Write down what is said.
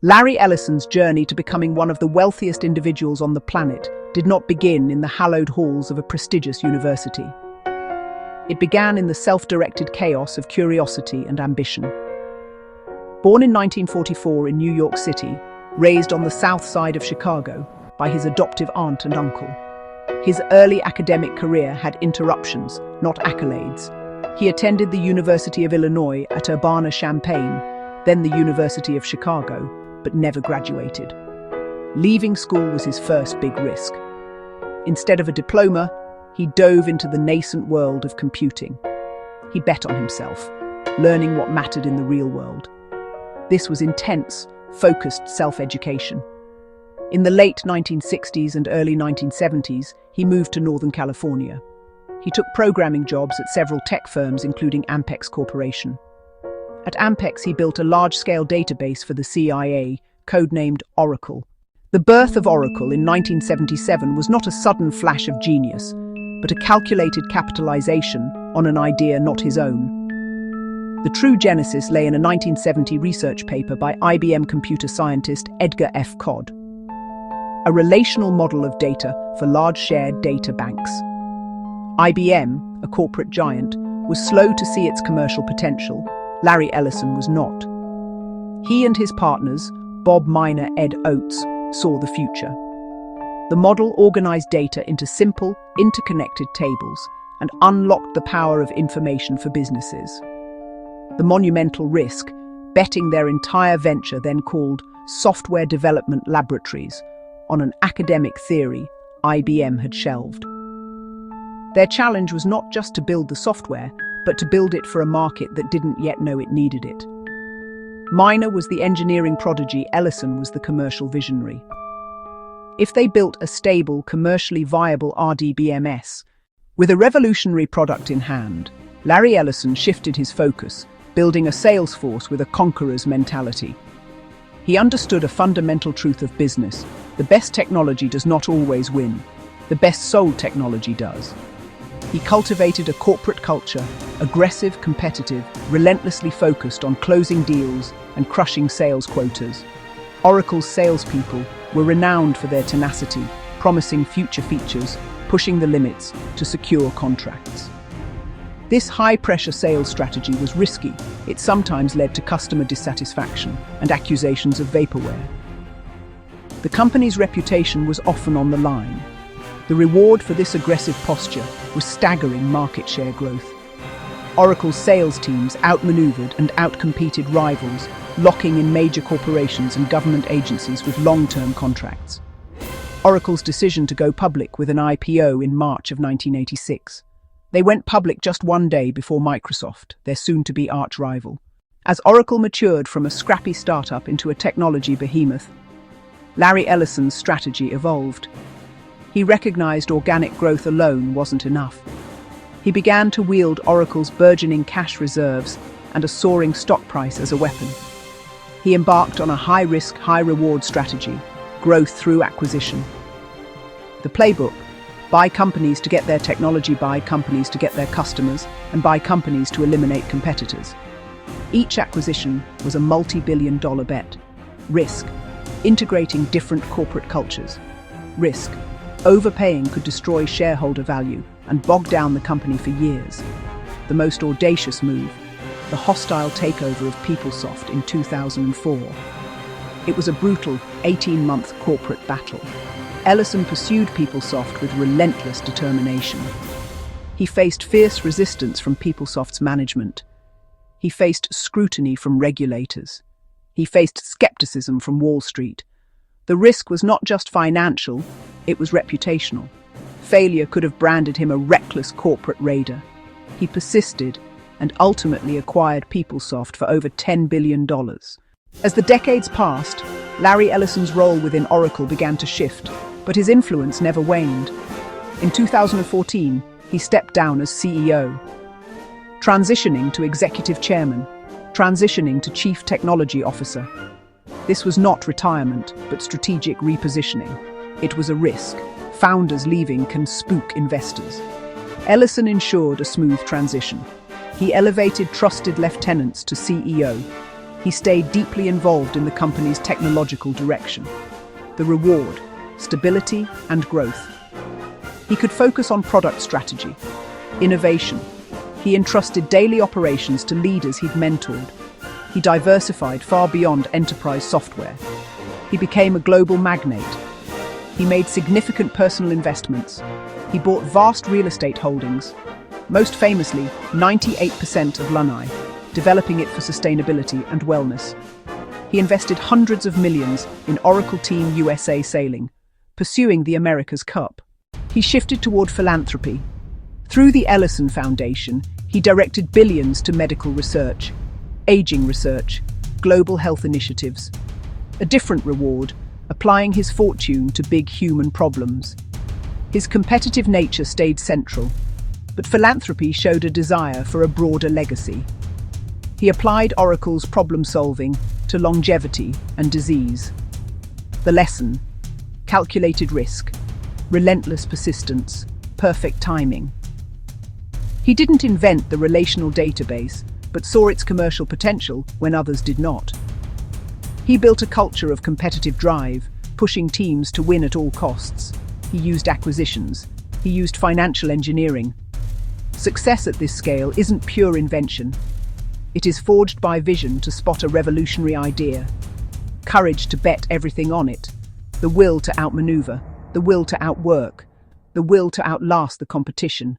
Larry Ellison's journey to becoming one of the wealthiest individuals on the planet did not begin in the hallowed halls of a prestigious university. It began in the self-directed chaos of curiosity and ambition. Born in 1944 in New York City, raised on the south side of Chicago by his adoptive aunt and uncle, his early academic career had interruptions, not accolades. He attended the University of Illinois at Urbana-Champaign, then the University of Chicago, but never graduated. Leaving school was his first big risk. Instead of a diploma, he dove into the nascent world of computing. He bet on himself, learning what mattered in the real world. This was intense, focused self-education. In the late 1960s and early 1970s, he moved to Northern California. He took programming jobs at several tech firms, including Ampex Corporation. At Ampex, he built a large-scale database for the CIA, codenamed Oracle. The birth of Oracle in 1977 was not a sudden flash of genius, but a calculated capitalization on an idea not his own. The true genesis lay in a 1970 research paper by IBM computer scientist Edgar F. Codd, a relational model of data for large shared data banks. IBM, a corporate giant, was slow to see its commercial potential. Larry Ellison was not. He and his partners, Bob Miner, Ed Oates, saw the future. The model organized data into simple, interconnected tables and unlocked the power of information for businesses. The monumental risk, betting their entire venture, then called Software Development Laboratories, on an academic theory IBM had shelved. Their challenge was not just to build the software, but to build it for a market that didn't yet know it needed it. Miner was the engineering prodigy, Ellison was the commercial visionary. If they built a stable, commercially viable RDBMS, with a revolutionary product in hand, Larry Ellison shifted his focus, building a sales force with a conqueror's mentality. He understood a fundamental truth of business: the best technology does not always win. The best sold technology does. He cultivated a corporate culture, aggressive, competitive, relentlessly focused on closing deals and crushing sales quotas. Oracle's salespeople were renowned for their tenacity, promising future features, pushing the limits to secure contracts. This high-pressure sales strategy was risky. It sometimes led to customer dissatisfaction and accusations of vaporware. The company's reputation was often on the line. The reward for this aggressive posture was staggering market share growth. Oracle's sales teams outmaneuvered and outcompeted rivals, locking in major corporations and government agencies with long-term contracts. Oracle's decision to go public with an IPO in March of 1986. They went public just one day before Microsoft, their soon-to-be arch-rival. As Oracle matured from a scrappy startup into a technology behemoth, Larry Ellison's strategy evolved. He recognized organic growth alone wasn't enough. He began to wield Oracle's burgeoning cash reserves and a soaring stock price as a weapon. He embarked on a high-risk, high-reward strategy, growth through acquisition. The Playbook: buy companies to get their technology, buy companies to get their customers, and buy companies to eliminate competitors. Each acquisition was a multi-billion-dollar bet. Risk: integrating different corporate cultures. Risk: overpaying could destroy shareholder value and bog down the company for years. The most audacious move: the hostile takeover of PeopleSoft in 2004. It was a brutal 18-month corporate battle. Ellison pursued PeopleSoft with relentless determination. He faced fierce resistance from PeopleSoft's management. He faced scrutiny from regulators. He faced skepticism from Wall Street. The risk was not just financial, it was reputational. Failure could have branded him a reckless corporate raider. He persisted and ultimately acquired PeopleSoft for over $10 billion. As the decades passed, Larry Ellison's role within Oracle began to shift, but his influence never waned. In 2014, he stepped down as CEO, transitioning to executive chairman, transitioning to chief technology officer. This was not retirement, but strategic repositioning. It was a risk. Founders leaving can spook investors. Ellison ensured a smooth transition. He elevated trusted lieutenants to CEO, He stayed deeply involved in the company's technological direction. The reward: stability and growth. He could focus on product strategy, innovation. He entrusted daily operations to leaders he'd mentored. He diversified far beyond enterprise software. He became a global magnate. He made significant personal investments. He bought vast real estate holdings, most famously 98% of Lanai, developing it for sustainability and wellness. He invested hundreds of millions in Oracle Team USA Sailing, pursuing the America's Cup. He shifted toward philanthropy. Through the Ellison Foundation, he directed billions to medical research, aging research, global health initiatives. A different reward: applying his fortune to big human problems. His competitive nature stayed central, but philanthropy showed a desire for a broader legacy. He applied Oracle's problem-solving to longevity and disease. The lesson: calculated risk, relentless persistence, perfect timing. He didn't invent the relational database, but saw its commercial potential when others did not. He built a culture of competitive drive, pushing teams to win at all costs. He used acquisitions. He used financial engineering. Success at this scale isn't pure invention. It is forged by vision to spot a revolutionary idea, courage to bet everything on it, the will to outmaneuver, the will to outwork, the will to outlast the competition.